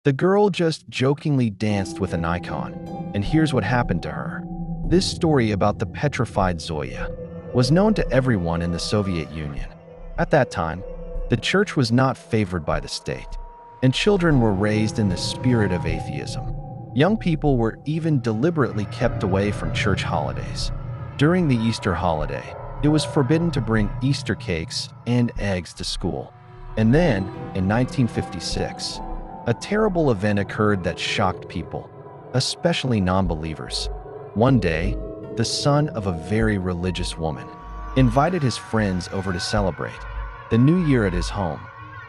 The girl just jokingly danced with an icon, and here's what happened to her. This story about the petrified Zoya was known to everyone in the Soviet Union. At that time, the church was not favored by the state, and children were raised in the spirit of atheism. Young people were even deliberately kept away from church holidays. During the Easter holiday, it was forbidden to bring Easter cakes and eggs to school. And then, in 1956, a terrible event occurred that shocked people, especially non-believers. One day, the son of a very religious woman invited his friends over to celebrate the new year at his home.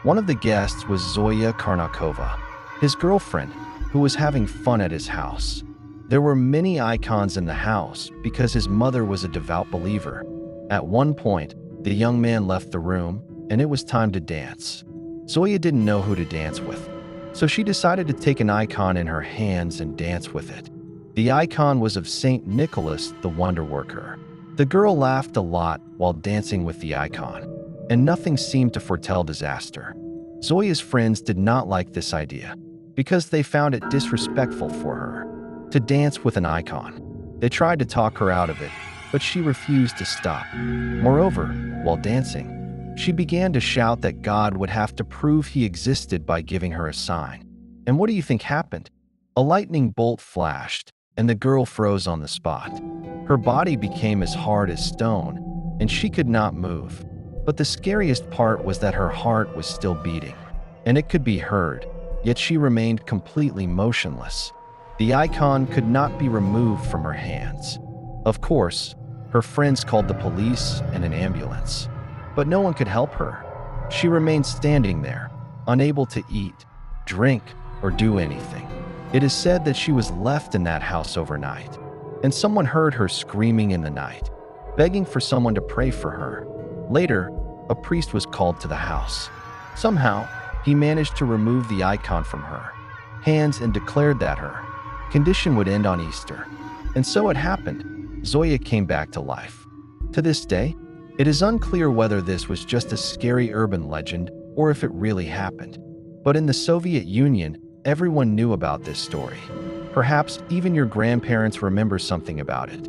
One of the guests was Zoya Karnakova, his girlfriend, who was having fun at his house. There were many icons in the house because his mother was a devout believer. At one point, the young man left the room, and it was time to dance. Zoya didn't know who to dance with, so she decided to take an icon in her hands and dance with it. The icon was of Saint Nicholas the Wonder Worker. The girl laughed a lot while dancing with the icon, and nothing seemed to foretell disaster. Zoya's friends did not like this idea because they found it disrespectful for her to dance with an icon. They tried to talk her out of it, but she refused to stop. Moreover, while dancing, she began to shout that God would have to prove he existed by giving her a sign. And what do you think happened? A lightning bolt flashed, and the girl froze on the spot. Her body became as hard as stone, and she could not move. But the scariest part was that her heart was still beating, and it could be heard, yet she remained completely motionless. The icon could not be removed from her hands. Of course, her friends called the police and an ambulance, but no one could help her. She remained standing there, unable to eat, drink, or do anything. It is said that she was left in that house overnight, and someone heard her screaming in the night, begging for someone to pray for her. Later, a priest was called to the house. Somehow, he managed to remove the icon from her hands and declared that her condition would end on Easter. And so it happened. Zoya came back to life. To this day, it is unclear whether this was just a scary urban legend or if it really happened. But in the Soviet Union, everyone knew about this story. Perhaps even your grandparents remember something about it.